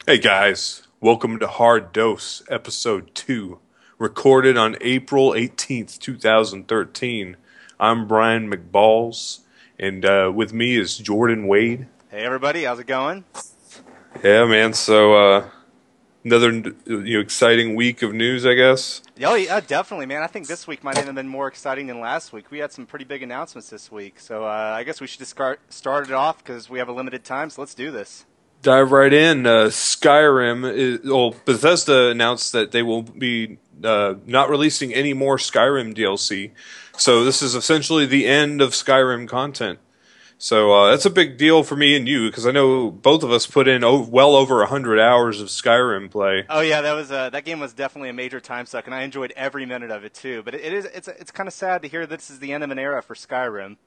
Hey guys, welcome to Hard Dose, Episode 2, recorded on April 18th, 2013. I'm Brian McBalls, and with me is Jordan Wade. Hey everybody, how's it going? Yeah, man, so another exciting week of news, I guess. Oh yeah, definitely, man. I think this week might even have been more exciting than last week. We had some pretty big announcements this week, so I guess we should just start it off because we have a limited time. So let's do this. Dive right in. Bethesda announced that they will be not releasing any more Skyrim DLC. So this is essentially the end of Skyrim content. So that's a big deal for me and you because I know both of us put in well over 100 hours of Skyrim play. Oh yeah, that game was definitely a major time suck, and I enjoyed every minute of it too. But it's kind of sad to hear this is the end of an era for Skyrim.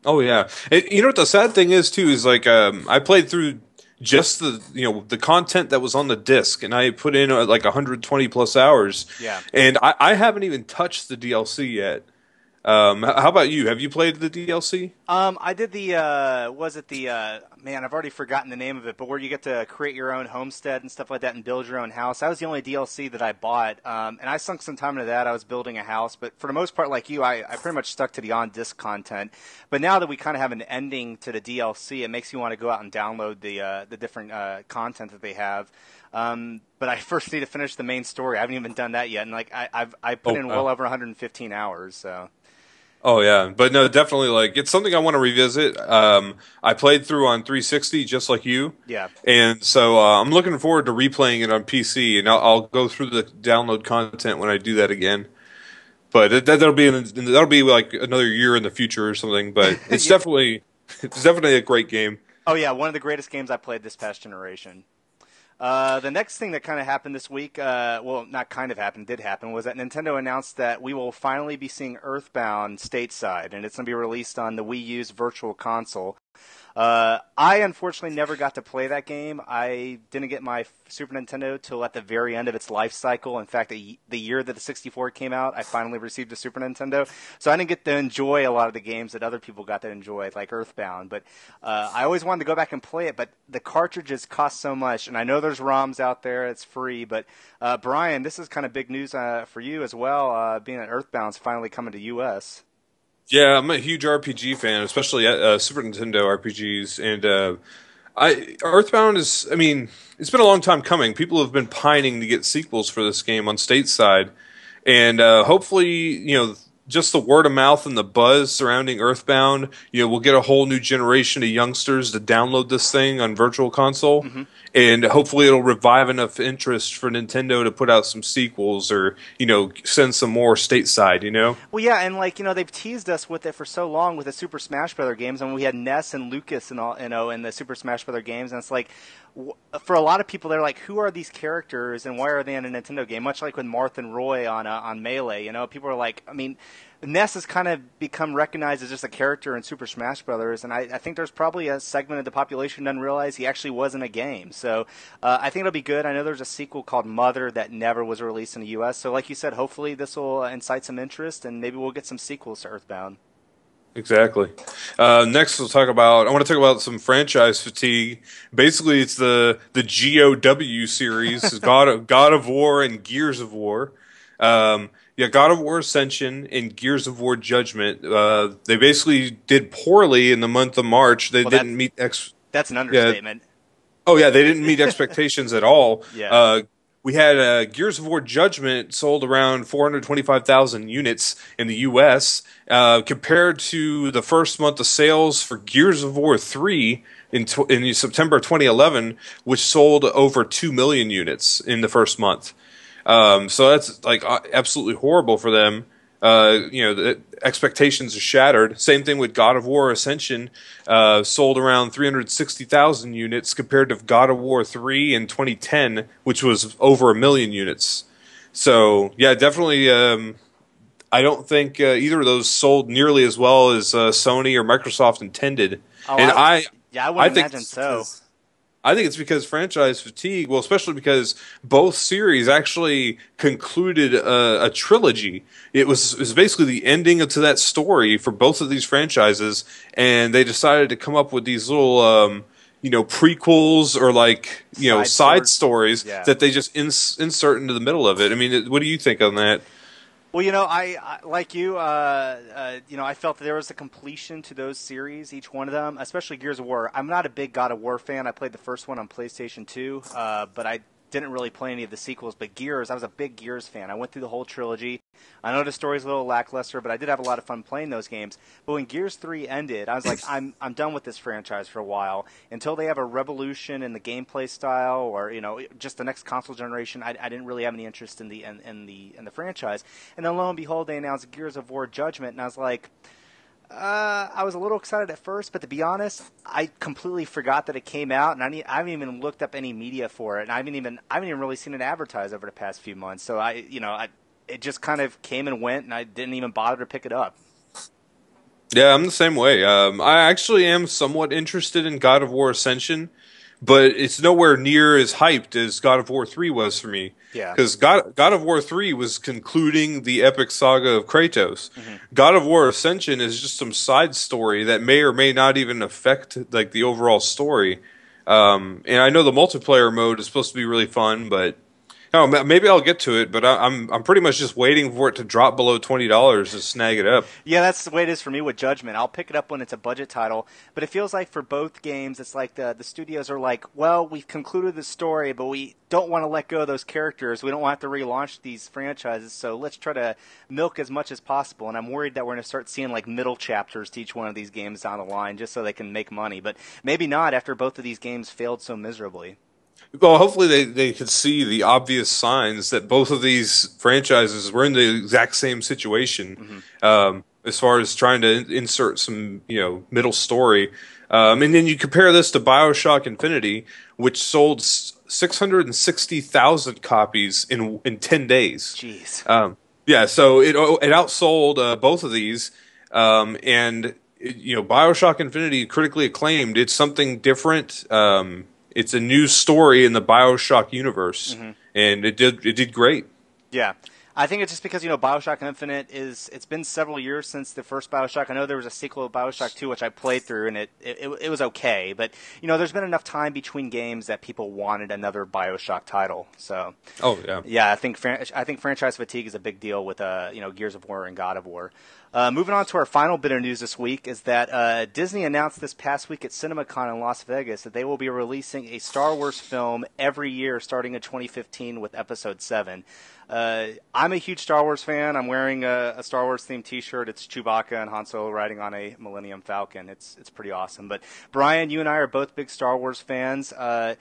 Oh yeah, you know what the sad thing is too is like I played through just the content that was on the disc, and I put in like 120 plus hours, Yeah. and I haven't even touched the DLC yet. How about you? Have you played the DLC? I did was it man, I've already forgotten the name of it, but where you get to create your own homestead and stuff like that and build your own house. That was the only DLC that I bought, and I sunk some time into that. I was building a house, but for the most part, like you, I pretty much stuck to the on-disc content. But now that we kind of have an ending to the DLC, it makes you want to go out and download the different content that they have. But I first need to finish the main story. I haven't even done that yet, and like I put Oh, in well over 115 hours, so. oh yeah, but no, definitely like it's something I want to revisit. I played through on 360 just like you, Yeah. and so I'm looking forward to replaying it on PC, and I'll go through the download content when I do that again. But that'll be like another year in the future or something. But it's Yeah. definitely a great game. Oh yeah, one of the greatest games I played this past generation. The next thing that kind of happened this week, well, not kind of happened, did happen, was that Nintendo announced that we will finally be seeing EarthBound stateside, and it's going to be released on the Wii U's Virtual Console. I unfortunately never got to play that game. I didn't get my Super Nintendo till at the very end of its life cycle. In fact, the year that the 64 came out, I finally received a Super Nintendo. So I didn't get to enjoy a lot of the games that other people got to enjoy, like Earthbound. But I always wanted to go back and play it, but the cartridges cost so much. And I know there's ROMs out there, it's free. But Brian, this is kind of big news for you as well, being that Earthbound's finally coming to U.S. Yeah, I'm a huge RPG fan, especially Super Nintendo RPGs, and I Earthbound is. I mean, it's been a long time coming. People have been pining to get sequels for this game on stateside, and hopefully, just the word of mouth and the buzz surrounding Earthbound, we'll get a whole new generation of youngsters to download this thing on Virtual Console, and hopefully it'll revive enough interest for Nintendo to put out some sequels or send some more stateside. Well, yeah, and like they've teased us with it for so long with the Super Smash Brother games, and we had Ness and Lucas and all, in the Super Smash Brother games, and it's like, for a lot of people, they're like, who are these characters and why are they in a Nintendo game? Much like with Marth and Roy on Melee, people are like, I mean, Ness has kind of become recognized as just a character in Super Smash Brothers, and I think there's probably a segment of the population doesn't realize he actually was in a game. So I think it'll be good. I know there's a sequel called Mother that never was released in the U.S. So like you said, hopefully this will incite some interest, and maybe we'll get some sequels to Earthbound. Exactly. Next, I want to talk about some franchise fatigue. Basically, it's the GOW series, God of War and Gears of War. Yeah, God of War Ascension and Gears of War Judgment. They basically did poorly in the month of March. They Well, didn't meet that's an yeah. understatement. Oh yeah, they didn't meet expectations at all. Yeah. We had Gears of War Judgment sold around 425,000 units in the U.S. Compared to the first month of sales for Gears of War 3 in September 2011, which sold over 2 million units in the first month. So that's like absolutely horrible for them. The expectations are shattered. Same thing with God of War Ascension, sold around 360,000 units compared to God of War 3 in 2010, which was over 1 million units. So yeah, definitely. I don't think either of those sold nearly as well as Sony or Microsoft intended. Oh, And yeah, I I would think imagine so. I think it's because franchise fatigue. Well, especially because both series actually concluded a trilogy. It was basically the ending to that story for both of these franchises, and they decided to come up with these little prequels or like side stories. stories Yeah. that they just insert into the middle of it. I mean, what do you think on that? Well, I like you. I felt that there was a completion to those series, each one of them, especially Gears of War. I'm not a big God of War fan. I played the first one on PlayStation 2, but I didn't really play any of the sequels. But Gears, I was a big Gears fan. I went through the whole trilogy. I know the story's a little lackluster, but I did have a lot of fun playing those games. But when Gears 3 ended, I was like, I'm done with this franchise for a while until they have a revolution in the gameplay style, or just the next console generation. I didn't really have any interest in the franchise. And then lo and behold, they announced Gears of War Judgment, and I was like, I was a little excited at first, but to be honest, I completely forgot that it came out, and I haven't even looked up any media for it, and I haven't even really seen it advertised over the past few months. So it just kind of came and went, and I didn't even bother to pick it up. Yeah, I'm the same way. I actually am somewhat interested in God of War Ascension, but it's nowhere near as hyped as God of War 3 was for me. Yeah. Because God of War 3 was concluding the epic saga of Kratos. Mm-hmm. God of War Ascension is just some side story that may or may not even affect like the overall story. And I know the multiplayer mode is supposed to be really fun, but maybe I'll get to it. But I'm pretty much just waiting for it to drop below $20 to snag it up. Yeah, that's the way it is for me with Judgment. I'll pick it up when it's a budget title, but it feels like for both games, it's like the studios are like, well, we've concluded the story, but we don't want to let go of those characters. We don't want to have to relaunch these franchises, so let's try to milk as much as possible. And I'm worried that we're going to start seeing like middle chapters to each one of these games down the line just so they can make money. But maybe not after both of these games failed so miserably. Well, hopefully they could see the obvious signs that both of these franchises were in the exact same situation, as far as trying to insert some middle story, and then you compare this to BioShock Infinity, which sold 660,000 copies in 10 days. Jeez. Yeah, so it outsold both of these, and BioShock Infinity, critically acclaimed. It's something different. It's a new story in the BioShock universe, and it did great. Yeah. I think it's just because, BioShock Infinite it's been several years since the first BioShock. I know there was a sequel to BioShock 2, which I played through, and it was okay. But, there's been enough time between games that people wanted another BioShock title. So, oh, yeah. Yeah, I think franchise fatigue is a big deal with, Gears of War and God of War. Moving on to our final bit of news this week is that Disney announced this past week at CinemaCon in Las Vegas that they will be releasing a Star Wars film every year starting in 2015 with Episode 7. I'm a huge Star Wars fan. I'm wearing a Star Wars themed T-shirt. It's Chewbacca and Han Solo riding on a Millennium Falcon. It's pretty awesome. But Brian, you and I are both big Star Wars fans. I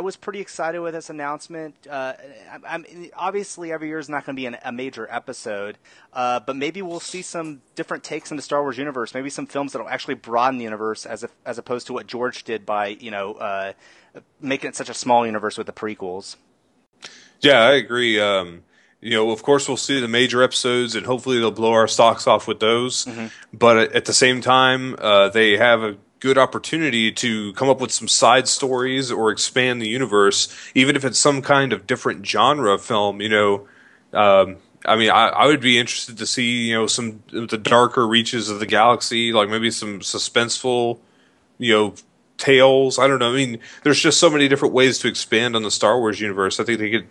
was pretty excited with this announcement. Obviously, every year is not going to be a major episode, but maybe we'll see some different takes in the Star Wars universe. Maybe some films that will actually broaden the universe as opposed to what George did by making it such a small universe with the prequels. Yeah, I agree. Of course, we'll see the major episodes, and hopefully they'll blow our socks off with those. But at the same time, they have a good opportunity to come up with some side stories or expand the universe, even if it's some kind of different genre film. I would be interested to see some of the darker reaches of the galaxy, like maybe some suspenseful, tales. I don't know. I mean, there's just so many different ways to expand on the Star Wars universe. I think they could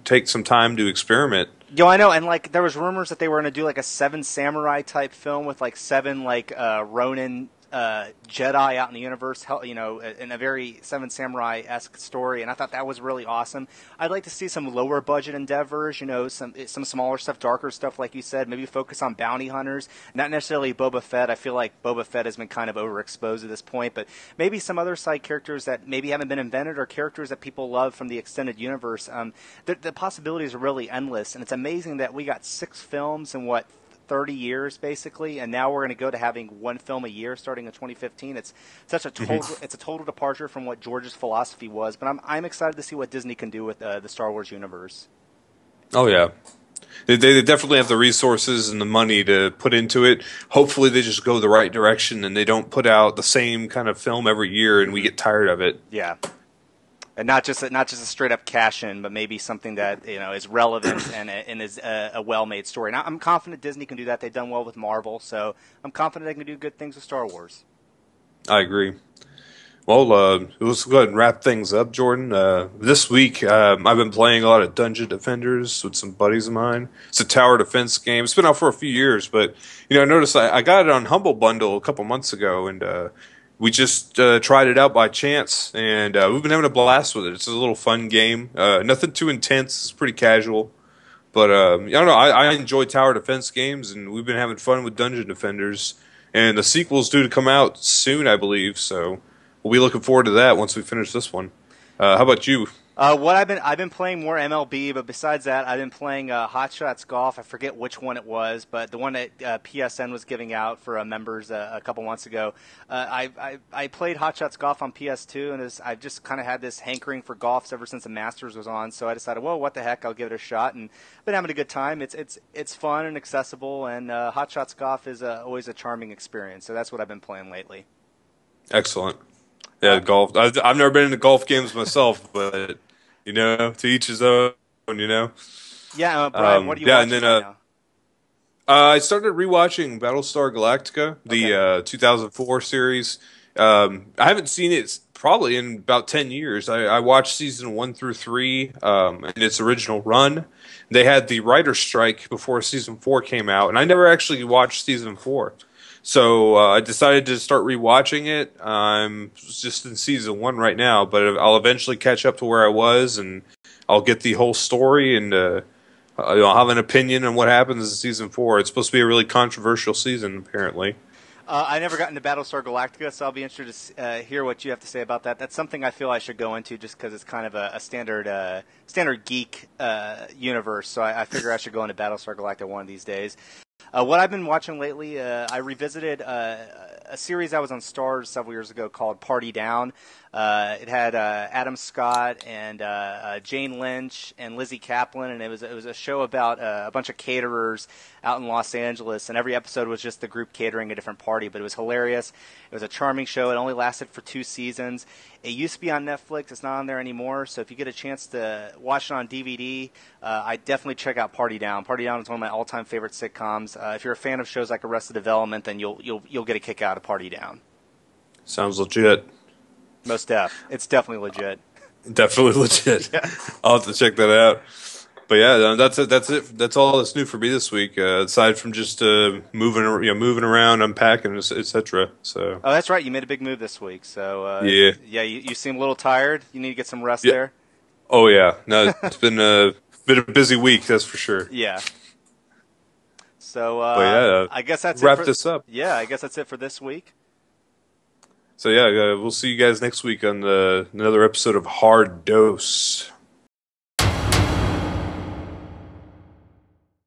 take some time to experiment. I know, and like there was rumors that they were going to do like a Seven Samurai type film with like seven Ronin Jedi out in the universe, in a very Seven Samurai-esque story, and I thought that was really awesome. I'd like to see some lower budget endeavors, some smaller stuff, darker stuff, like you said. Maybe focus on bounty hunters, not necessarily Boba Fett. I feel like Boba Fett has been kind of overexposed at this point, but maybe some other side characters that maybe haven't been invented or characters that people love from the extended universe. The possibilities are really endless, and it's amazing that we got 6 films in 30 years basically, and now we're going to go to having one film a year starting in 2015. It's such a total departure from what George's philosophy was, but I'm excited to see what Disney can do with the Star Wars universe. Oh yeah, they definitely have the resources and the money to put into it. Hopefully they just go the right direction and they don't put out the same kind of film every year and we get tired of it. Yeah. And not just a straight up cash in, but maybe something that is relevant and is a well made story. Now I'm confident Disney can do that. They've done well with Marvel, so I'm confident they can do good things with Star Wars. I agree. Well, let's go ahead and wrap things up, Jordan. This week, I've been playing a lot of Dungeon Defenders with some buddies of mine. It's a tower defense game. It's been out for a few years, but I noticed I got it on Humble Bundle a couple months ago, and we just tried it out by chance, and we've been having a blast with it. It's a little fun game. Nothing too intense. It's pretty casual. But I don't know. I enjoy tower defense games, and we've been having fun with Dungeon Defenders. And the sequel's due to come out soon, I believe. So we'll be looking forward to that once we finish this one. How about you? What I've been playing more MLB, but besides that, I've been playing Hot Shots Golf. I forget which one it was, but the one that PSN was giving out for members a couple months ago. I played Hot Shots Golf on PS2, and I've just kind of had this hankering for golf ever since the Masters was on. So I decided, well, what the heck, I'll give it a shot, and I've been having a good time. It's fun and accessible, and Hot Shots Golf is always a charming experience. So that's what I've been playing lately. Excellent. Yeah, golf. I've never been into golf games myself, but to each his own. Yeah, Brian, what are you watching right now? I started rewatching Battlestar Galactica, the 2004 series. I haven't seen it probably in about 10 years. I watched season 1 through 3 in its original run. They had the writer's strike before season 4 came out, and I never actually watched season 4. So I decided to start rewatching it. I'm just in season 1 right now, but I'll eventually catch up to where I was, and I'll get the whole story, and I'll have an opinion on what happens in season 4. It's supposed to be a really controversial season, apparently. I never got into Battlestar Galactica, so I'll be interested to hear what you have to say about that. That's something I feel I should go into just because it's kind of a standard geek universe. So I figure I should go into Battlestar Galactica one of these days. What I've been watching lately, I revisited a series I was on Starz several years ago called Party Down. It had Adam Scott and Jane Lynch and Lizzie Kaplan, and it was a show about a bunch of caterers out in Los Angeles, and every episode was just the group catering a different party, but it was hilarious. It was a charming show. It only lasted for 2 seasons. It used to be on Netflix. It's not on there anymore, so if you get a chance to watch it on DVD, I definitely check out Party Down. Party Down is one of my all-time favorite sitcoms. If you're a fan of shows like Arrested Development, then you'll get a kick out of Party Down. Sounds legit. Most def. It's definitely legit. Definitely legit. Yeah. I'll have to check that out. But yeah, that's it. That's all that's new for me this week. Aside from just moving around, unpacking, etc. So. Oh, that's right. You made a big move this week. So yeah. You seem a little tired. You need to get some rest yeah. there. Oh yeah. No, it's been a busy week. That's for sure. Yeah. So I guess that's wrap this up. Yeah, I guess that's it for this week. So yeah, we'll see you guys next week on another episode of Hard Dose.